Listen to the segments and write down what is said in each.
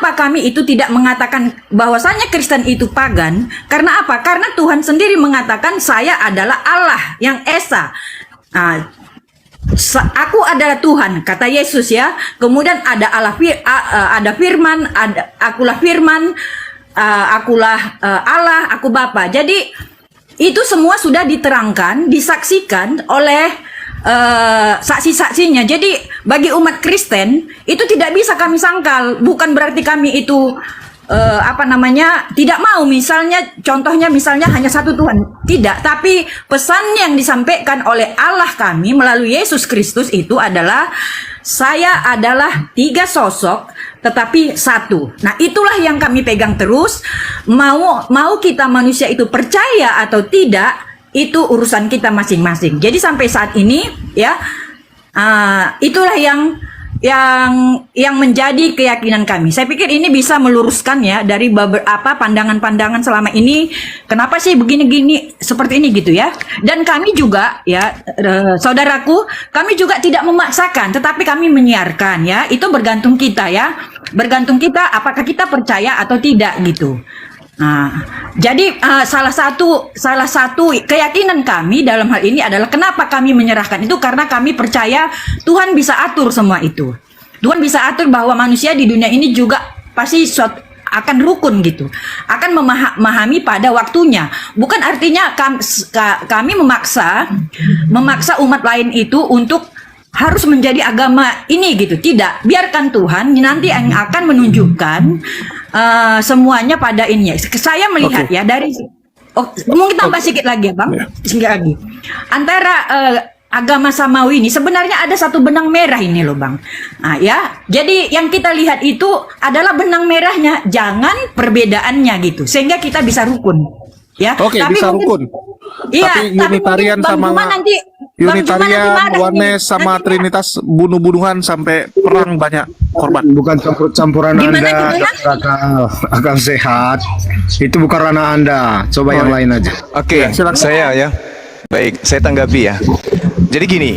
kenapa kami itu tidak mengatakan bahwasannya Kristen itu pagan? Karena apa? Karena Tuhan sendiri mengatakan saya adalah Allah yang esa. Aku adalah Tuhan, kata Yesus ya. Kemudian ada ada firman, akulah firman, akulah Allah, aku Bapa. Jadi itu semua sudah diterangkan, disaksikan oleh saksi-saksinya. Jadi bagi umat Kristen itu tidak bisa kami sangkal. Bukan berarti kami itu tidak mau, misalnya contohnya misalnya hanya satu Tuhan, tidak. Tapi pesan yang disampaikan oleh Allah kami melalui Yesus Kristus itu adalah saya adalah 3 sosok tetapi satu. Nah, itulah yang kami pegang terus. Mau kita manusia itu percaya atau tidak, itu urusan kita masing-masing. Jadi sampai saat ini ya, itulah yang menjadi keyakinan kami. Saya pikir ini bisa meluruskan ya dari beberapa pandangan-pandangan selama ini. Kenapa sih begini-gini seperti ini gitu ya? Dan kami juga ya, saudaraku, kami juga tidak memaksakan, tetapi kami menyiarkan ya. Itu bergantung kita ya. Bergantung kita apakah kita percaya atau tidak gitu. Nah, jadi salah satu keyakinan kami dalam hal ini adalah kenapa kami menyerahkan itu, karena kami percaya Tuhan bisa atur semua itu. Tuhan bisa atur bahwa manusia di dunia ini juga pasti akan rukun gitu, akan memahami pada waktunya. Bukan artinya kami memaksa umat lain itu untuk harus menjadi agama ini gitu. Tidak, biarkan Tuhan nanti yang akan menunjukkan semuanya pada ini. Saya melihat ya dari mungkin tambah sedikit lagi ya Bang, sedikit lagi. Antara agama samawi ini sebenarnya ada satu benang merah ini loh Bang. Nah, ya, jadi yang kita lihat itu adalah benang merahnya, jangan perbedaannya gitu, sehingga kita bisa rukun. Ya, Oke, tapi bisa mungkin, rukun. Iya, Tapi Unitarian sama Unitarian, Oneness sama Trinitas bunuh-bunuhan sampai perang banyak korban. Bukan campur-campuran Anda, akan sehat. Itu bukan ranah Anda. Coba yang lain aja. Oke, saya ya. Baik, saya tanggapi ya. Jadi gini,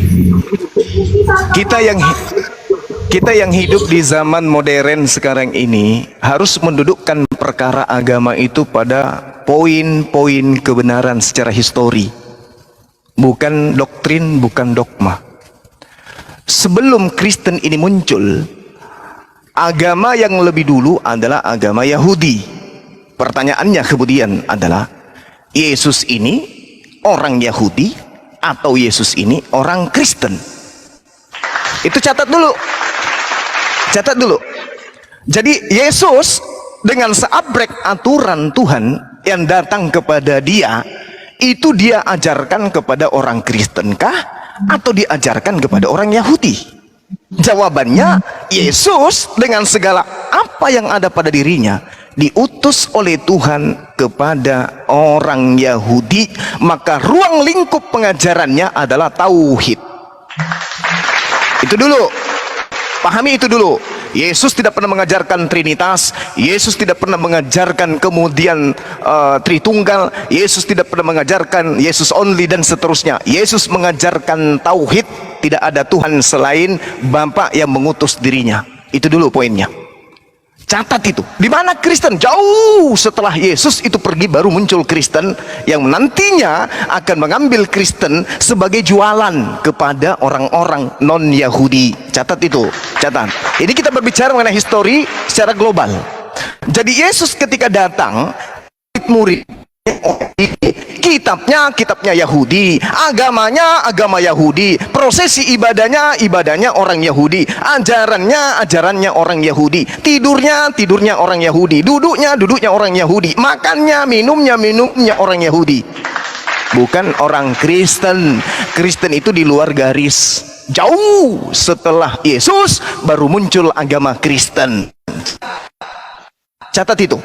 kita yang hidup di zaman modern sekarang ini harus mendudukkan perkara agama itu pada poin-poin kebenaran secara histori, bukan doktrin, bukan dogma. Sebelum Kristen ini muncul, agama yang lebih dulu adalah agama Yahudi. Pertanyaannya kemudian adalah, Yesus ini orang Yahudi atau Yesus ini orang Kristen? Itu catat dulu. Catat dulu. Jadi Yesus dengan seabrek aturan Tuhan yang datang kepada dia, itu dia ajarkan kepada orang Kristen kah atau diajarkan kepada orang Yahudi? Jawabannya, Yesus dengan segala apa yang ada pada dirinya diutus oleh Tuhan kepada orang Yahudi, maka ruang lingkup pengajarannya adalah tauhid. Itu dulu. Pahami itu dulu. Yesus tidak pernah mengajarkan Trinitas. Yesus tidak pernah mengajarkan kemudian Tritunggal. Yesus tidak pernah mengajarkan Yesus only dan seterusnya. Yesus mengajarkan tauhid. Tidak ada Tuhan selain Bapa yang mengutus dirinya. Itu dulu poinnya. Catat itu. Di mana Kristen? Jauh setelah Yesus itu pergi baru muncul Kristen yang nantinya akan mengambil Kristen sebagai jualan kepada orang-orang non-Yahudi. Catat itu, catat. Ini kita berbicara mengenai histori secara global. Jadi Yesus ketika datang, murid kitabnya Yahudi, agamanya agama Yahudi, prosesi ibadahnya orang Yahudi, ajarannya orang Yahudi, tidurnya orang Yahudi, duduknya orang Yahudi, makannya minumnya orang Yahudi. Bukan orang Kristen. Kristen itu di luar garis. Jauh setelah Yesus baru muncul agama Kristen. Catat itu.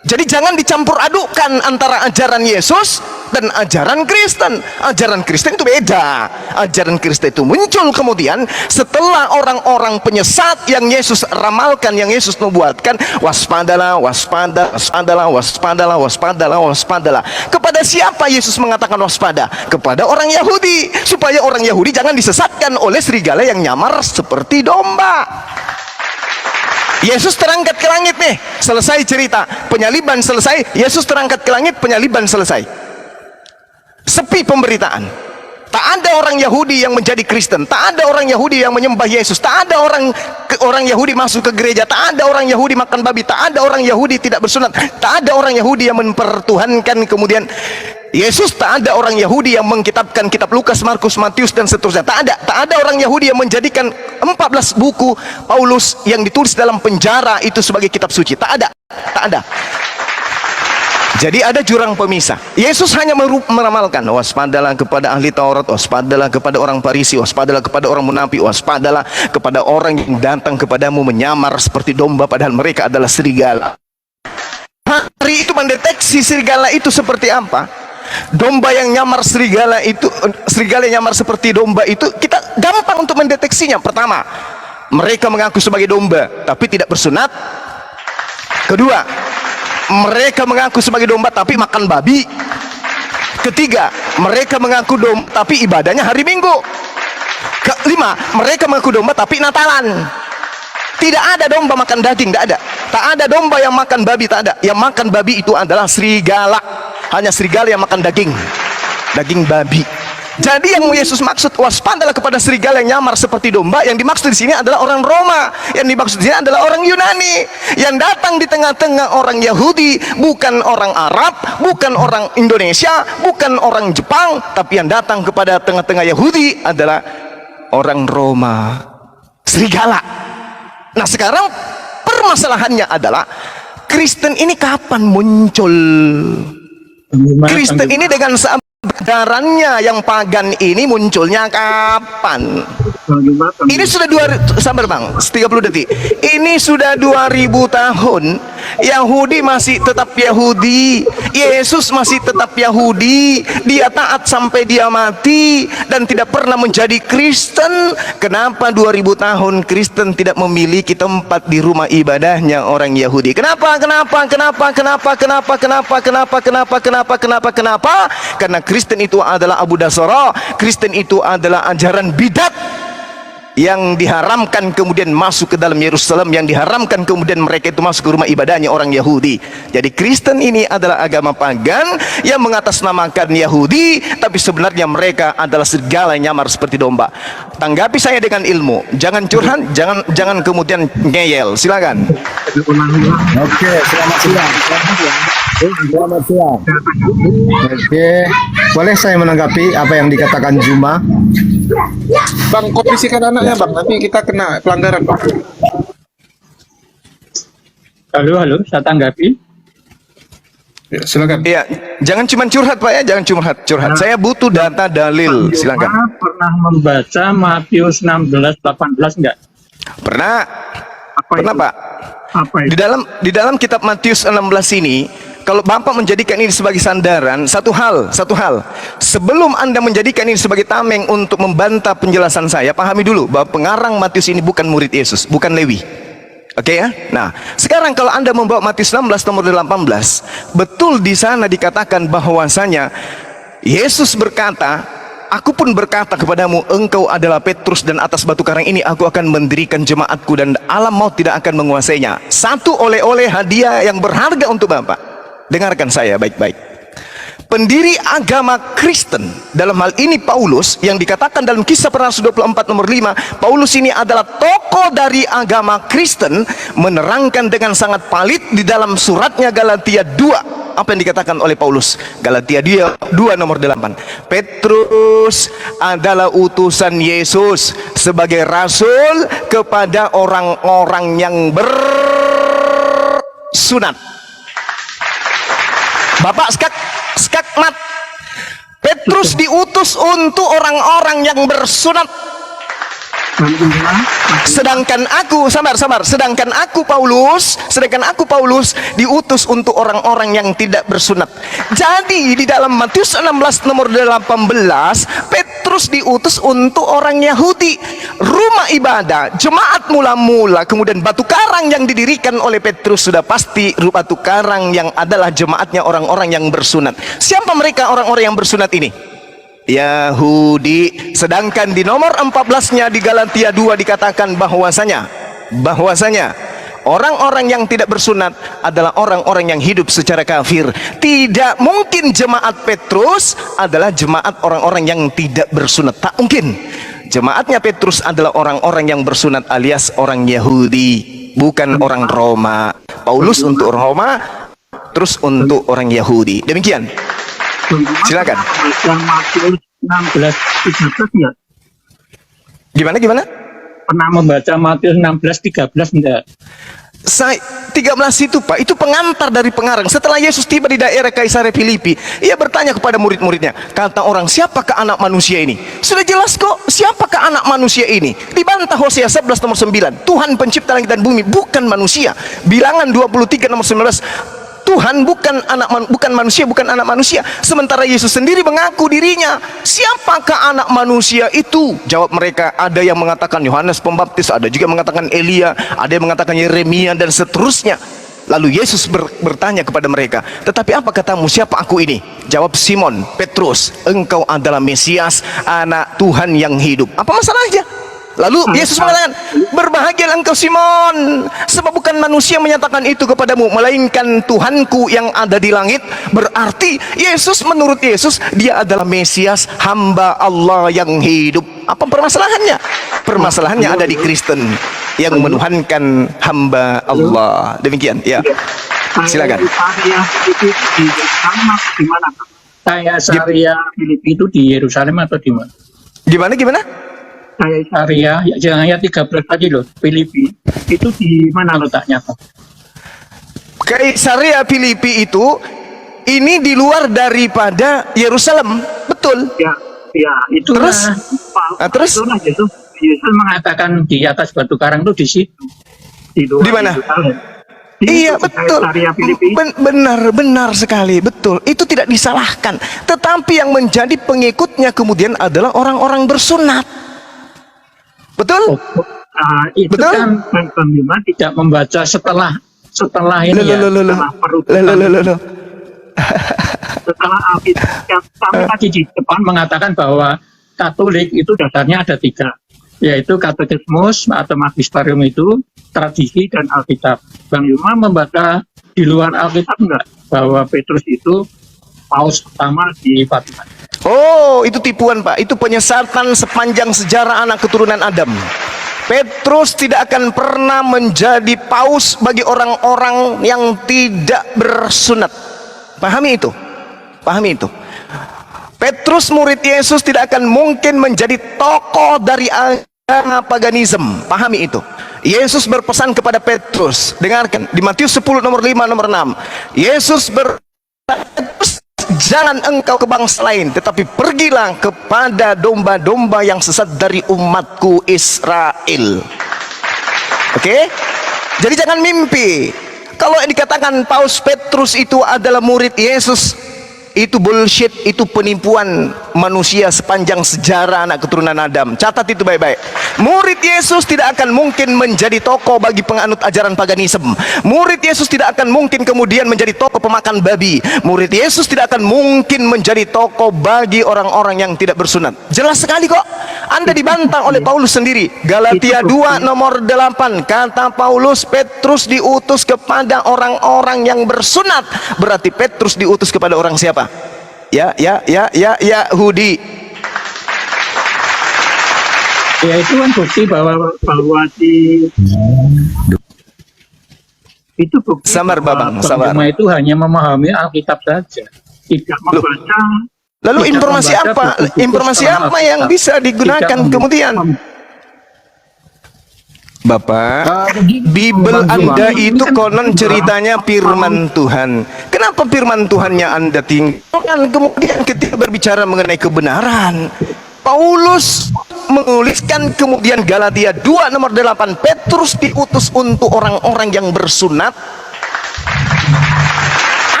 Jadi jangan dicampur adukkan antara ajaran Yesus dan ajaran Kristen. Ajaran Kristen itu beda. Ajaran Kristen itu muncul kemudian setelah orang-orang penyesat yang Yesus ramalkan, yang Yesus nubuatkan, waspadalah. Kepada siapa Yesus mengatakan waspada? Kepada orang Yahudi, supaya orang Yahudi jangan disesatkan oleh serigala yang nyamar seperti domba. Yesus terangkat ke langit, selesai cerita. Penyaliban selesai, Yesus terangkat ke langit, penyaliban selesai. Sepi pemberitaan. Tak ada orang Yahudi yang menjadi Kristen, tak ada orang Yahudi yang menyembah Yesus, tak ada orang Yahudi masuk ke gereja, tak ada orang Yahudi makan babi, tak ada orang Yahudi tidak bersunat, tak ada orang Yahudi yang mempertuhankan kemudian Yesus, tak ada orang Yahudi yang mengkitabkan kitab Lukas, Markus, Matius dan seterusnya. Tak ada orang Yahudi yang menjadikan 14 buku Paulus yang ditulis dalam penjara itu sebagai kitab suci. Tak ada. Jadi ada jurang pemisah. Yesus hanya meramalkan, waspadalah kepada ahli Taurat, waspadalah kepada orang Farisi, waspadalah kepada orang munafik, waspadalah kepada orang yang datang kepadamu menyamar seperti domba padahal mereka adalah serigala. Hari itu mendeteksi serigala itu seperti apa. Domba yang nyamar serigala itu, serigala yang nyamar seperti domba itu, kita gampang untuk mendeteksinya. Pertama, mereka mengaku sebagai domba tapi tidak bersunat. Kedua, mereka mengaku sebagai domba tapi makan babi. Ketiga, mereka mengaku domba tapi ibadahnya hari Minggu. Kelima, mereka mengaku domba tapi Natalan. Tidak ada domba makan daging, tidak ada. Tak ada domba yang makan babi, tak ada. Yang makan babi itu adalah serigala. Hanya serigala yang makan daging babi. Jadi yang Yesus maksud, waspadalah kepada serigala yang nyamar seperti domba. Yang dimaksud di sini adalah orang Roma. Yang dimaksud di sini adalah orang Yunani. Yang datang di tengah-tengah orang Yahudi, bukan orang Arab, bukan orang Indonesia, bukan orang Jepang, tapi yang datang kepada tengah-tengah Yahudi adalah orang Roma. Serigala. Nah, sekarang permasalahannya adalah Kristen ini kapan muncul? Kristen ini dengan kesadarannya yang pagan ini munculnya kapan? Ini sudah sabar bang, 30 detik. Ini sudah 2000 tahun. Yahudi masih tetap Yahudi, Yesus masih tetap Yahudi. Dia taat sampai dia mati dan tidak pernah menjadi Kristen. Kenapa 2000 tahun Kristen tidak memiliki tempat di rumah ibadahnya orang Yahudi? Kenapa? Karena Kristen itu adalah Abu Dasara. Kristen itu adalah ajaran bidat yang diharamkan kemudian masuk ke dalam Yerusalem, yang diharamkan kemudian mereka itu masuk ke rumah ibadahnya orang Yahudi. Jadi Kristen ini adalah agama pagan yang mengatasnamakan Yahudi, tapi sebenarnya mereka adalah serigala yang nyamar seperti domba. Tanggapi saya dengan ilmu, jangan curhat, jangan kemudian ngeyel. Silakan. Oke, selamat siang. Selamat siang. Oke, boleh saya menanggapi apa yang dikatakan Juma? Bang, kondisikan anaknya bang, nanti kita kena pelanggaran bang. Halo, saya tanggapi. Ya, silakan. Iya, jangan cuma curhat Pak ya, jangan cuma curhat. Saya butuh data dalil, silakan. Pernah membaca Matius 16:18 enggak? Pernah. Apa Pernah itu? Pak. Apa itu? Di dalam kitab Matius 16 ini, kalau Bapak menjadikan ini sebagai sandaran, satu hal, sebelum Anda menjadikan ini sebagai tameng untuk membantah penjelasan saya, pahami dulu bahwa pengarang Matius ini bukan murid Yesus, bukan Lewi. Oke ya? Nah, sekarang kalau Anda membawa Matius 16 nomor 18, betul di sana dikatakan bahwasanya Yesus berkata, aku pun berkata kepadamu, engkau adalah Petrus dan atas batu karang ini aku akan mendirikan jemaatku dan alam maut tidak akan menguasainya. Satu oleh-oleh hadiah yang berharga untuk Bapak. Dengarkan saya baik-baik. Pendiri agama Kristen, dalam hal ini Paulus, yang dikatakan dalam Kisah Para Rasul 24 nomor 5, Paulus ini adalah tokoh dari agama Kristen, menerangkan dengan sangat palit di dalam suratnya Galatia 2. Apa yang dikatakan oleh Paulus? Galatia 2 nomor 8. Petrus adalah utusan Yesus sebagai rasul kepada orang-orang yang bersunat. Bapak skakmat. Petrus diutus untuk orang-orang yang bersunat. Sedangkan aku Paulus diutus untuk orang-orang yang tidak bersunat. Jadi di dalam Matius 16 nomor 18, Petrus diutus untuk orang Yahudi. Rumah ibadah, jemaat mula-mula, kemudian batu karang yang didirikan oleh Petrus sudah pasti batu karang yang adalah jemaatnya orang-orang yang bersunat. Siapa mereka orang-orang yang bersunat ini? Yahudi. Sedangkan di nomor 14-nya di Galatia 2 dikatakan bahwasanya orang-orang yang tidak bersunat adalah orang-orang yang hidup secara kafir. Tidak mungkin jemaat Petrus adalah jemaat orang-orang yang tidak bersunat. Tak mungkin. Jemaatnya Petrus adalah orang-orang yang bersunat alias orang Yahudi, bukan orang Roma. Paulus untuk Roma, terus untuk orang Yahudi. Demikian. Silakan. Yang Matius 16:13 enggak? Gimana? Pernah membaca Matius 16:13 enggak? Saya 13 itu Pak, itu pengantar dari pengarang. Setelah Yesus tiba di daerah Kaisarea Filipi, ia bertanya kepada murid-muridnya, kata orang, siapakah anak manusia ini? Sudah jelas kok, siapakah anak manusia ini? Dibantah Hosea 11 nomor 9, Tuhan pencipta langit dan bumi, bukan manusia. Bilangan 23 nomor 19, Tuhan bukan manusia, bukan anak manusia. Sementara Yesus sendiri mengaku dirinya, siapakah anak manusia itu? Jawab mereka, ada yang mengatakan Yohanes Pembaptis, ada juga mengatakan Elia, ada yang mengatakan Yeremia dan seterusnya. Lalu Yesus bertanya kepada mereka, tetapi apa katamu, siapa aku ini? Jawab Simon Petrus, engkau adalah Mesias, anak Tuhan yang hidup. Apa masalahnya? Lalu Yesus mengatakan, berbahagialah engkau Simon, sebab bukan manusia menyatakan itu kepadamu, melainkan Tuhanku yang ada di langit. Berarti Yesus, menurut Yesus, dia adalah Mesias, hamba Allah yang hidup. Apa permasalahannya? Permasalahannya ada di Kristen yang menuhankan hamba Allah. Demikian, ya. Silakan. Kayak Syariah Filipi itu di Yerusalem atau di mana? Gimana? Kayak Syariah, ya jangan ayat 13 tadi loh, Filipi. Itu di mana letaknya, Pak? Kaisarea Filipi itu ini di luar daripada Yerusalem, betul? Ya, itu terus Yesus mengatakan di atas batu karang itu di situ. Di luar di mana? Yerusalem. Iya betul, benar sekali, betul. Itu tidak disalahkan. Tetapi yang menjadi pengikutnya kemudian adalah orang-orang bersunat. Betul? Itu betul? Kan Bang Bima tidak membaca setelah ini setelah perututan. Setelah Alkitab, kami tadi di depan mengatakan bahwa Katolik itu dasarnya ada 3, yaitu katekismus atau magisterium itu, tradisi dan Alkitab. Bang Yuma membaca di luar Alkitab enggak bahwa Petrus itu paus pertama di Vatikan? Oh, itu tipuan Pak, itu penyesatan sepanjang sejarah anak keturunan Adam. Petrus tidak akan pernah menjadi paus bagi orang-orang yang tidak bersunat. Pahami itu. Petrus murid Yesus tidak akan mungkin menjadi tokoh dari agama paganisme. Pahami itu. Yesus berpesan kepada Petrus, dengarkan di Matius 10 nomor 5 nomor 6. Yesus jangan engkau ke bangsa lain, tetapi pergilah kepada domba-domba yang sesat dari umatku Israel. Oke? Jadi jangan mimpi. Kalau dikatakan Paus Petrus itu adalah murid Yesus, itu bullshit, itu penipuan manusia sepanjang sejarah anak keturunan Adam. Catat itu baik-baik. Murid Yesus tidak akan mungkin menjadi tokoh bagi penganut ajaran paganisme. Murid Yesus tidak akan mungkin kemudian menjadi tokoh pemakan babi. Murid Yesus tidak akan mungkin menjadi tokoh bagi orang-orang yang tidak bersunat. Jelas sekali kok. Anda dibantah oleh Paulus sendiri. Galatia 2 nomor 8, kata Paulus, Petrus diutus kepada orang-orang yang bersunat. Berarti Petrus diutus kepada orang siapa? Yahudi. Ya itu kan bukti bahwa itu bukti Sabar Babang, sabar. Cuma itu hanya memahami Alkitab saja, tidak membaca. Lalu informasi apa yang bisa digunakan kemudian? Bapak, Bible Anda itu konon ceritanya firman Tuhan. Kenapa firman Tuhannya Anda tinggalkan kemudian ketika berbicara mengenai kebenaran? Paulus menuliskan kemudian Galatia 2 nomor 8, Petrus diutus untuk orang-orang yang bersunat.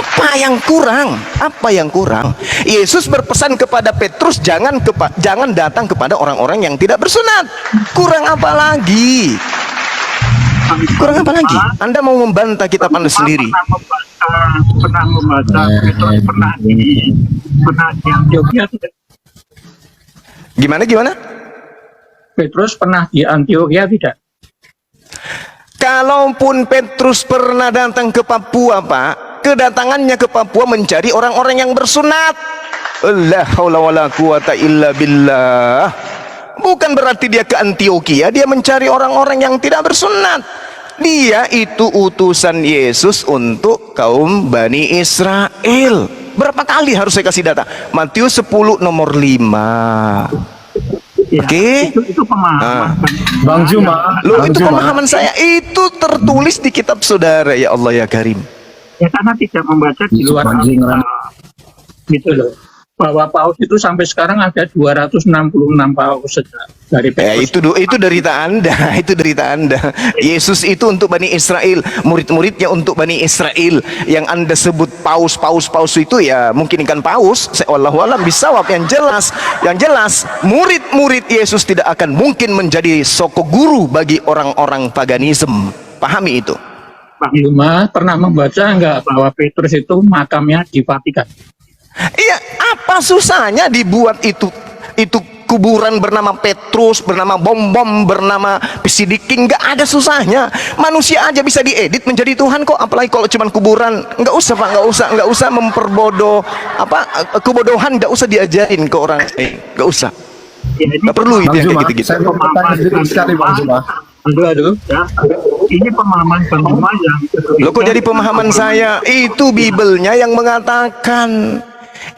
Apa yang kurang? Yesus berpesan kepada Petrus, jangan datang kepada orang-orang yang tidak bersunat. Kurang apa lagi? Anda mau membantah kitab Anda sendiri? Pernah membaca Petrus pernah di Antioquia. Gimana? Petrus pernah di Antioquia tidak? Kalaupun Petrus pernah datang ke Papua, Pak, kedatangannya ke Papua mencari orang-orang yang bersunat. La haula wala quwata illa billah. Bukan berarti dia ke Antioquia, dia mencari orang-orang yang tidak bersunat. Dia itu utusan Yesus untuk kaum Bani Israel. Berapa kali harus saya kasih data? Matius 10 nomor 5. Ya, Oke. itu pemahaman Bang Juma, Loh, Bang itu Juma. pemahaman saya. Itu tertulis di kitab saudara, ya Allah ya Karim. ya, karena tidak membaca di luar Anjing, Alkitab. Gitu loh. Bahwa paus itu sampai sekarang ada 266 paus dari Petrus. Itu derita Anda, itu derita Anda. Yesus itu untuk Bani Israel, murid-muridnya untuk Bani Israel. Yang Anda sebut paus itu ya mungkin ikan paus. Wallahu alam bisawab. Yang jelas murid-murid Yesus tidak akan mungkin menjadi soko guru bagi orang-orang paganisme. Pahami itu. Bang Yuma pernah membaca enggak bahwa Petrus itu makamnya di Vatikan? Iya, apa susahnya dibuat itu kuburan bernama Petrus, bernama bom-bom, bernama Pisidiking, nggak ada susahnya. Manusia aja bisa diedit menjadi Tuhan kok, apalagi kalau cuman kuburan. Nggak usah Pak, nggak usah memperbodoh kebodohan, nggak usah diajarin ke orang. Nggak usah. Ya, ini Nggak perlu itu Bang yang Juma, kayak gitu-gitu. saya mau bertanya sedikit sekali Bang Juma. Aduh, ya. Ini pemahaman Bang Yuma yang Loh kok jadi pemahaman saya? Itu Bibelnya yang mengatakan.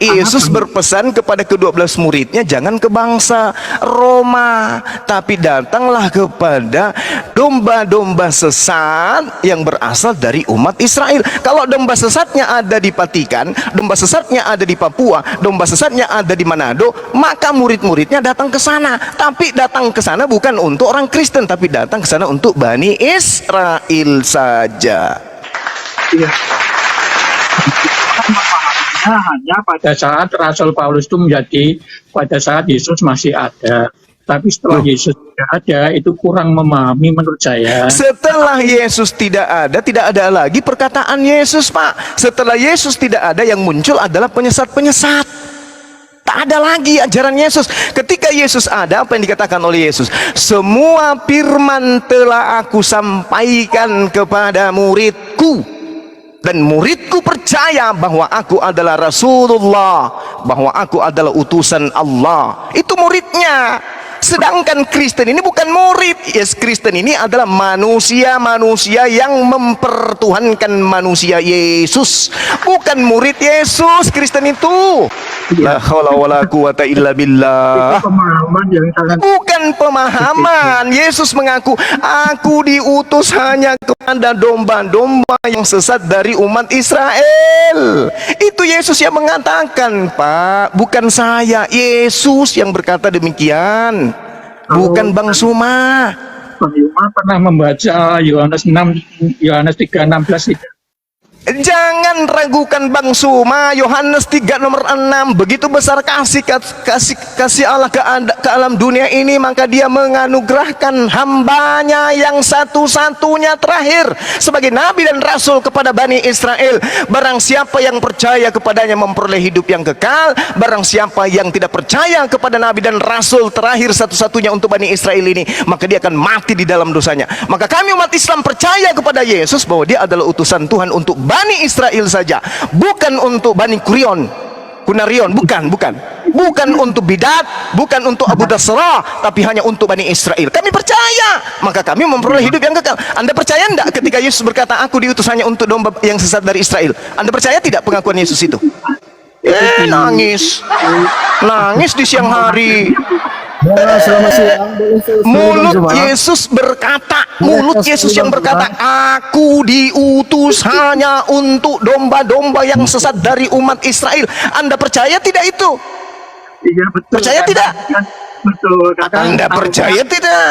Yesus berpesan kepada ke-12 muridnya, jangan ke bangsa Roma, tapi datanglah kepada domba-domba sesat yang berasal dari umat Israel. Kalau domba sesatnya ada di Vatikan, domba sesatnya ada di Papua, domba sesatnya ada di Manado, maka murid-muridnya datang ke sana. Tapi datang ke sana bukan untuk orang Kristen, tapi datang ke sana untuk Bani Israel saja. ya, hanya pada saat Rasul Paulus itu menjadi pada saat Yesus masih ada. Tapi setelah Yesus tidak ada, itu kurang memahami menurut saya. Setelah Yesus tidak ada lagi perkataan Yesus, Pak. Setelah Yesus tidak ada, yang muncul adalah penyesat-penyesat. Tak ada lagi ajaran Yesus. Ketika Yesus ada, apa yang dikatakan oleh Yesus? Semua firman telah aku sampaikan kepada muridku. Dan muridku percaya bahwa aku adalah Rasulullah, bahwa aku adalah utusan Allah. Itu muridnya. Sedangkan Kristen ini bukan murid. Yes, Kristen ini adalah manusia-manusia yang mempertuhankan manusia Yesus, bukan murid Yesus. Kristen itu la haula wala quwata illa billah. Itu pemahaman yang sangat Bukan pemahaman. Yesus mengaku, aku diutus hanya kepada domba-domba yang sesat dari umat Israel. Itu Yesus yang mengatakan, Pak, bukan saya. Yesus yang berkata demikian, bukan Bang Suma. Bang Yuma pernah membaca Yohanes 3:16 itu. Jangan ragukan Bang Suma. Yohanes 3 nomor 6. Begitu besar kasih Allah ke alam dunia ini, maka dia menganugerahkan hambanya yang satu-satunya terakhir sebagai nabi dan rasul kepada Bani Israel. Barang siapa yang percaya kepadanya memperoleh hidup yang kekal. Barang siapa yang tidak percaya kepada nabi dan rasul terakhir satu-satunya untuk Bani Israel ini, maka dia akan mati di dalam dosanya. Maka kami umat Islam percaya kepada Yesus bahwa dia adalah utusan Tuhan untuk Bani Israel saja, bukan untuk Bani Kunarion, bukan untuk Bidat, bukan untuk Abu Dasrah, tapi hanya untuk Bani Israel. Kami percaya, maka kami memperoleh hidup yang kekal. Anda percaya enggak ketika Yesus berkata, aku diutus hanya untuk domba yang sesat dari Israel? Anda percaya tidak pengakuan Yesus itu? Nangis di siang hari. Selamat siang. Mulut Yesus berkata, mulut Yesus yang berkata, aku diutus hanya untuk domba-domba yang sesat dari umat Israel. Anda percaya tidak itu? Iya, betul. Percaya tidak? Betul. Anda percaya tidak?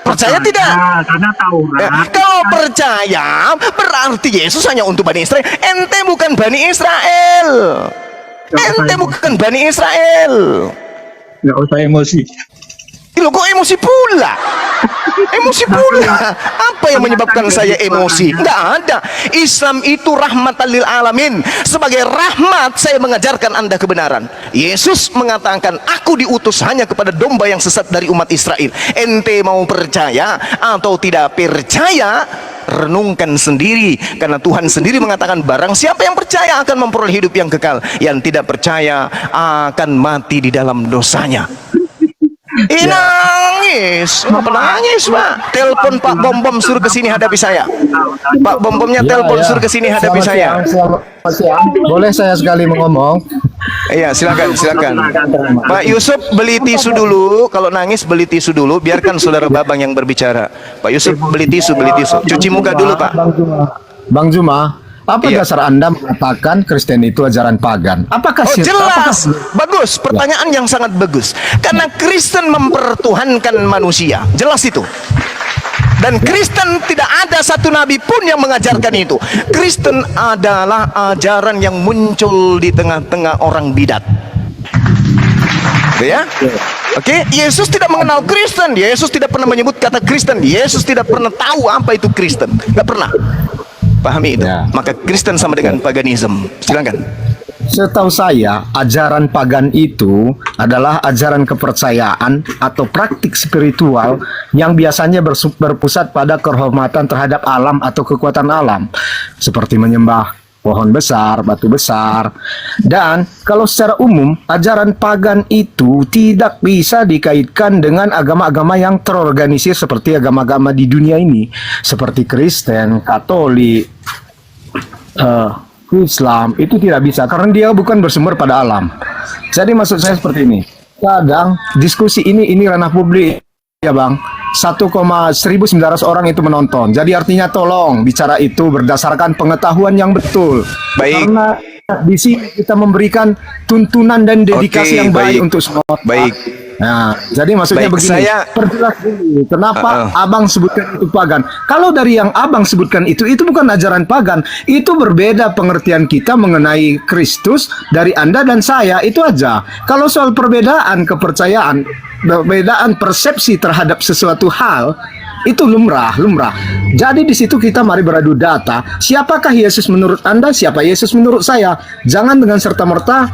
Percaya tidak? Karena Taurat. Kalau percaya, berarti Yesus hanya untuk Bani Israel. Ente bukan Bani Israel. Ente bukan Bani Israel. Nggak usah emosi. Loh, kok emosi pula? Emosi pula. Apa yang menyebabkan saya emosi? Enggak ada. Islam itu rahmatan lil alamin. Sebagai rahmat saya mengajarkan Anda kebenaran. Yesus mengatakan, aku diutus hanya kepada domba yang sesat dari umat Israel. Ente mau percaya atau tidak percaya, renungkan sendiri, karena Tuhan sendiri mengatakan barang siapa yang percaya akan memperoleh hidup yang kekal, yang tidak percaya akan mati di dalam dosanya. Nangis, apa nangis, Pak? Telepon Pak Bom Bom suruh ke sini hadapi saya. Pak Bom Bomnya telepon suruh ke sini hadapi saya. Selamat siang. Boleh saya sekali ngomong? Iya, silakan, silakan. Pak Yusuf beli tisu dulu. Kalau nangis beli tisu dulu. Biarkan saudara Babang yang berbicara. Pak Yusuf beli tisu, beli tisu. Cuci muka dulu, Pak. Bang Juma, apa Iya. dasar Anda mengatakan Kristen itu ajaran pagan? Apakah Oh, jelas, bagus. Pertanyaan yang sangat bagus. Karena Kristen mempertuhankan manusia, jelas itu. Dan Kristen tidak ada satu nabi pun yang mengajarkan itu. Kristen adalah ajaran yang muncul di tengah-tengah orang bidat. Ya, oke. Yesus tidak mengenal Kristen. Yesus tidak pernah menyebut kata Kristen. Yesus tidak pernah tahu apa itu Kristen. Nggak pernah. Pahami itu. Ya. Maka Kristen sama dengan paganisme. Silakan. Setahu saya, ajaran pagan itu adalah ajaran kepercayaan atau praktik spiritual yang biasanya berpusat pada kehormatan terhadap alam atau kekuatan alam, seperti menyembah pohon besar, batu besar. Dan kalau secara umum, ajaran pagan itu tidak bisa dikaitkan dengan agama-agama yang terorganisir seperti agama-agama di dunia ini, seperti Kristen, Katolik, Islam. Itu tidak bisa karena dia bukan bersumber pada alam. Jadi maksud saya seperti ini. Kadang diskusi ini ranah publik, ya Bang. 1,1900 orang itu menonton. Jadi artinya tolong bicara itu berdasarkan pengetahuan yang betul. Baik. Karena di sini kita memberikan tuntunan dan dedikasi Oke, yang baik baik. untuk semua. Baik. Nah, jadi maksudnya Baik, begini. saya- Perjelas dulu kenapa Abang sebutkan itu pagan. Kalau dari yang Abang sebutkan itu bukan ajaran pagan. Itu berbeda pengertian kita mengenai Kristus dari Anda dan saya, itu aja. Kalau soal perbedaan kepercayaan, perbedaan persepsi terhadap sesuatu hal, itu lumrah. Jadi di situ kita mari beradu data. Siapakah Yesus menurut Anda? Siapa Yesus menurut saya? Jangan dengan serta-merta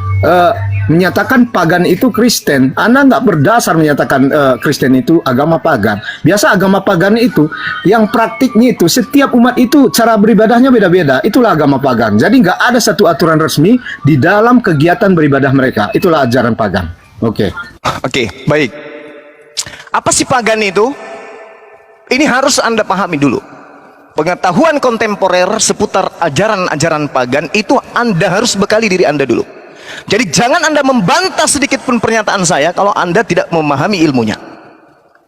menyatakan pagan itu Kristen. Anda nggak berdasar menyatakan Kristen itu agama pagan. Biasa agama pagan itu yang praktiknya itu setiap umat itu cara beribadahnya beda-beda. Itulah agama pagan. Jadi nggak ada satu aturan resmi di dalam kegiatan beribadah mereka. Itulah ajaran pagan. Oke. Oke, baik. Apa sih pagan itu? Ini harus Anda pahami dulu. Pengetahuan kontemporer seputar ajaran-ajaran pagan itu Anda harus bekali diri Anda dulu. Jadi jangan Anda membantah sedikit pun pernyataan saya kalau Anda tidak memahami ilmunya.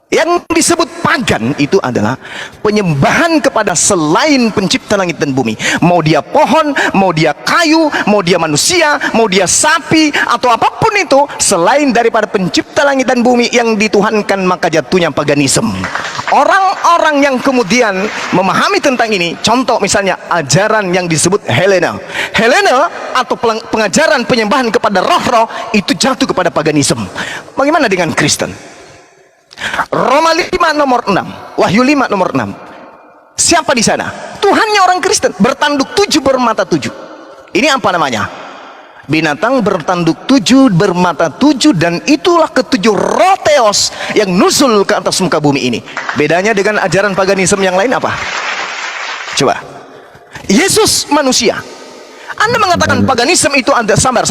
Yang disebut pagan itu adalah penyembahan kepada selain pencipta langit dan bumi. Mau dia pohon, mau dia kayu, mau dia manusia, mau dia sapi, atau apapun itu selain daripada pencipta langit dan bumi yang dituhankan, maka jatuhnya paganisme. Orang-orang yang kemudian memahami tentang ini, contoh misalnya ajaran yang disebut Helena atau pengajaran penyembahan kepada roh-roh, itu jatuh kepada paganisme. Bagaimana dengan Kristen? Roma 5 nomor 6, Wahyu 5 nomor 6. Siapa di sana? Tuhannya orang Kristen, bertanduk 7 bermata 7. Ini apa namanya? Binatang bertanduk 7 bermata 7, dan itulah ketujuh roh Theos yang nusul ke atas muka bumi ini. Bedanya dengan ajaran paganisme yang lain apa? Coba. Yesus manusia. Anda mengatakan paganisme itu ada, sabar.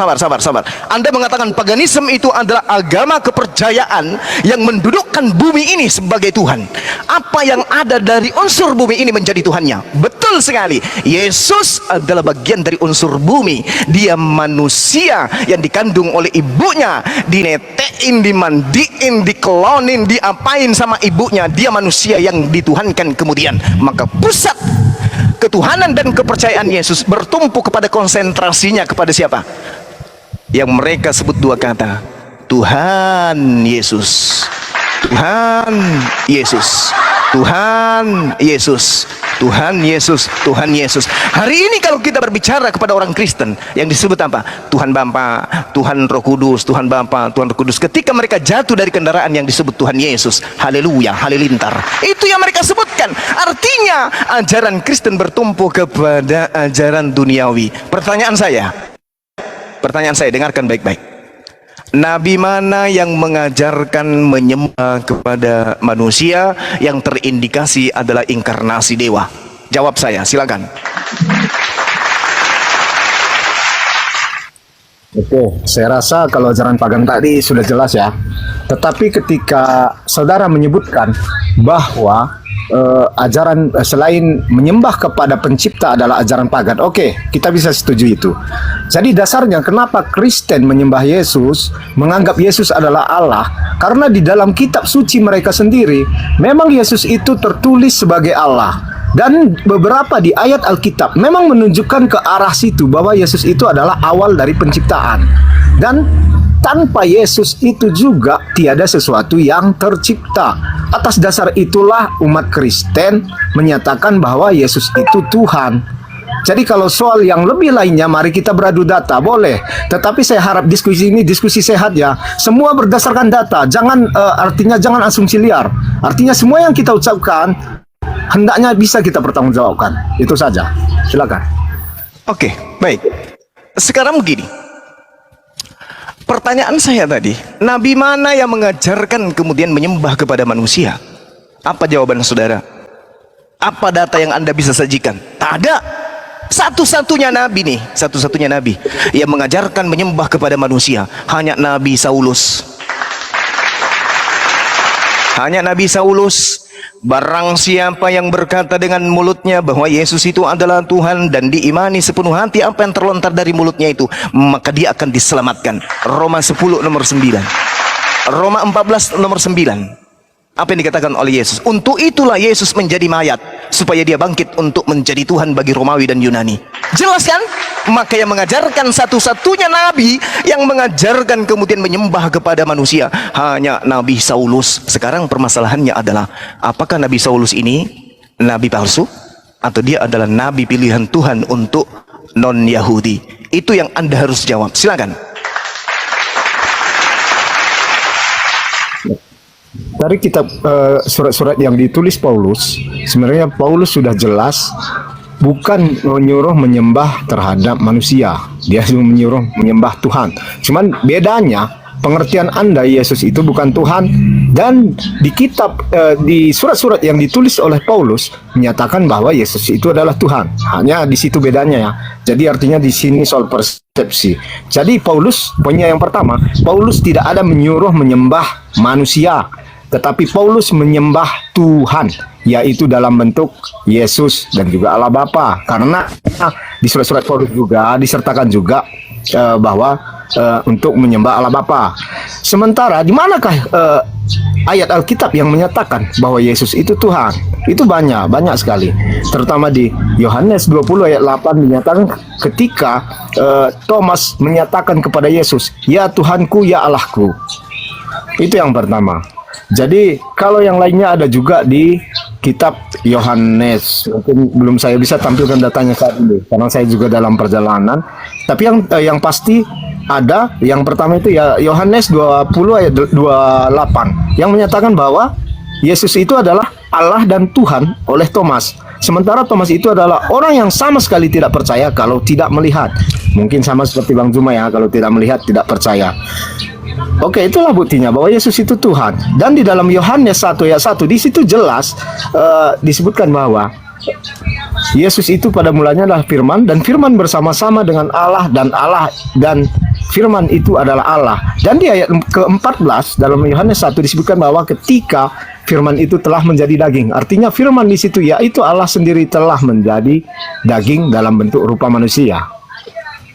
Anda mengatakan paganisme itu adalah agama kepercayaan yang mendudukkan bumi ini sebagai Tuhan. Apa yang ada dari unsur bumi ini menjadi Tuhannya. Betul sekali. Yesus adalah bagian dari unsur bumi. Dia manusia yang dikandung oleh ibunya, dinetein, dimandiin, dikelonin, diapain sama ibunya. Dia manusia yang dituhankan kemudian. Maka pusat ketuhanan dan kepercayaan Yesus bertumpu kepada konsentrasinya kepada siapa? Yang mereka sebut dua kata, Tuhan Yesus, Tuhan Yesus, Tuhan Yesus, Tuhan Yesus, Tuhan Yesus. Hari ini kalau kita berbicara kepada orang Kristen yang disebut apa? Tuhan Bapa, Tuhan Roh Kudus, Tuhan Bapa, Tuhan Roh Kudus. Ketika mereka jatuh dari kendaraan yang disebut Tuhan Yesus, haleluya, halilintar. Itu yang mereka sebutkan. Artinya ajaran Kristen bertumpu kepada ajaran duniawi. Pertanyaan saya, dengarkan baik-baik. Nabi mana yang mengajarkan menyembah kepada manusia yang terindikasi adalah inkarnasi dewa? Jawab saya, silakan. Oke, saya rasa kalau ajaran pagan tadi sudah jelas ya. Tetapi ketika saudara menyebutkan bahwa ajaran selain menyembah kepada pencipta adalah ajaran pagan, oke, kita bisa setuju itu. Jadi dasarnya kenapa Kristen menyembah Yesus, menganggap Yesus adalah Allah, karena di dalam kitab suci mereka sendiri memang Yesus itu tertulis sebagai Allah. Dan beberapa di ayat Alkitab memang menunjukkan ke arah situ bahwa Yesus itu adalah awal dari penciptaan. Dan tanpa Yesus itu juga tiada sesuatu yang tercipta. Atas dasar itulah umat Kristen menyatakan bahwa Yesus itu Tuhan. Jadi kalau soal yang lebih lainnya, mari kita beradu data, boleh. Tetapi saya harap diskusi ini diskusi sehat ya. Semua berdasarkan data. Artinya jangan asumsi liar. Artinya semua yang kita ucapkan hendaknya bisa kita pertanggungjawabkan. Itu saja. Silakan. Oke, baik. Sekarang begini. Pertanyaan saya tadi, Nabi mana yang mengajarkan kemudian menyembah kepada manusia? Apa jawaban saudara? Apa data yang Anda bisa sajikan? Tak ada. Satu-satunya Nabi nih, satu-satunya Nabi yang mengajarkan menyembah kepada manusia, hanya Nabi Saulus. Hanya Nabi Saulus. Barang siapa yang berkata dengan mulutnya bahwa Yesus itu adalah Tuhan dan diimani sepenuh hati apa yang terlontar dari mulutnya itu, maka dia akan diselamatkan. Roma 10 nomor 9. Roma 14 nomor 9. Apa yang dikatakan oleh Yesus? Untuk itulah Yesus menjadi mayat, supaya dia bangkit untuk menjadi Tuhan bagi Romawi dan Yunani. Jelas kan? Maka yang mengajarkan satu-satunya Nabi yang mengajarkan kemudian menyembah kepada manusia hanya Nabi Saulus. Sekarang permasalahannya adalah, apakah Nabi Saulus ini Nabi palsu? Atau dia adalah Nabi pilihan Tuhan untuk non-Yahudi? Itu yang Anda harus jawab. Silakan. Dari kitab surat-surat yang ditulis Paulus, sebenarnya Paulus sudah jelas bukan menyuruh menyembah terhadap manusia, dia menyuruh menyembah Tuhan. Cuman bedanya pengertian Anda Yesus itu bukan Tuhan, dan di kitab di surat-surat yang ditulis oleh Paulus menyatakan bahwa Yesus itu adalah Tuhan. Hanya di situ bedanya ya. Jadi artinya di sini soal persepsi. Jadi Paulus, poinnya yang pertama, Paulus tidak ada menyuruh menyembah manusia, tetapi Paulus menyembah Tuhan, yaitu dalam bentuk Yesus dan juga Allah Bapa. Karena di surat-surat Paulus juga disertakan juga bahwa untuk menyembah Allah Bapa. Sementara di manakah ayat Alkitab yang menyatakan bahwa Yesus itu Tuhan? Itu banyak sekali. Terutama di Yohanes 20 ayat 8 dinyatakan ketika Thomas menyatakan kepada Yesus, "Ya Tuhanku, ya Allahku." Itu yang pertama. Jadi kalau yang lainnya ada juga di kitab Yohanes. Mungkin belum saya bisa tampilkan datanya saat ini karena saya juga dalam perjalanan. Tapi yang pasti ada, yang pertama itu ya Yohanes 20 ayat 28 yang menyatakan bahwa Yesus itu adalah Allah dan Tuhan oleh Thomas. Sementara Thomas itu adalah orang yang sama sekali tidak percaya kalau tidak melihat. Mungkin sama seperti Bang Zuma ya, kalau tidak melihat tidak percaya. Oke, itulah buktinya bahwa Yesus itu Tuhan. Dan di dalam Yohanes 1 ayat 1 di situ jelas disebutkan bahwa Yesus itu pada mulanya adalah Firman, dan Firman bersama-sama dengan Allah, dan Firman itu adalah Allah. Dan di ayat ke-14 dalam Yohanes 1 disebutkan bahwa ketika Firman itu telah menjadi daging. Artinya Firman di situ yaitu Allah sendiri telah menjadi daging dalam bentuk rupa manusia.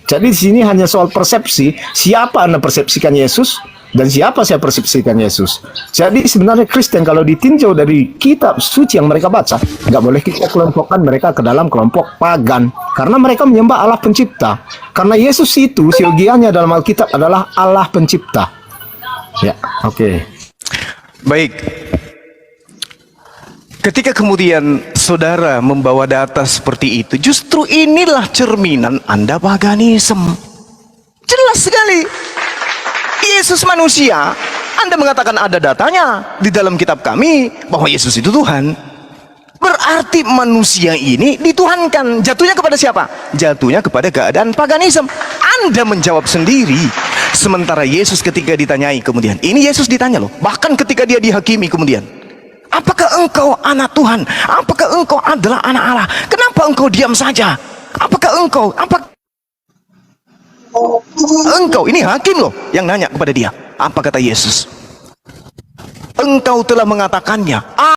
Jadi di sini hanya soal persepsi, siapa Anda persepsikan Yesus dan siapa saya persepsikan Yesus. Jadi sebenarnya Kristen kalau ditinjau dari kitab suci yang mereka baca, nggak boleh kita kelompokkan mereka ke dalam kelompok pagan, karena mereka menyembah Allah pencipta. Karena Yesus itu siogianya dalam Alkitab adalah Allah pencipta. Ya, oke. Baik. Ketika kemudian saudara membawa data seperti itu, justru inilah cerminan Anda paganisme. Jelas sekali. Yesus manusia, Anda mengatakan ada datanya di dalam kitab kami bahwa Yesus itu Tuhan. Berarti manusia ini dituhankan. Jatuhnya kepada siapa? Jatuhnya kepada keadaan paganisme. Anda menjawab sendiri. Sementara Yesus ketika ditanyai kemudian, ini Yesus ditanya loh, bahkan ketika dia dihakimi kemudian, apakah engkau anak Tuhan? Apakah engkau adalah anak Allah? Kenapa engkau diam saja? Apakah engkau? Engkau, ini hakim loh yang nanya kepada dia. Apa kata Yesus? Engkau telah mengatakannya.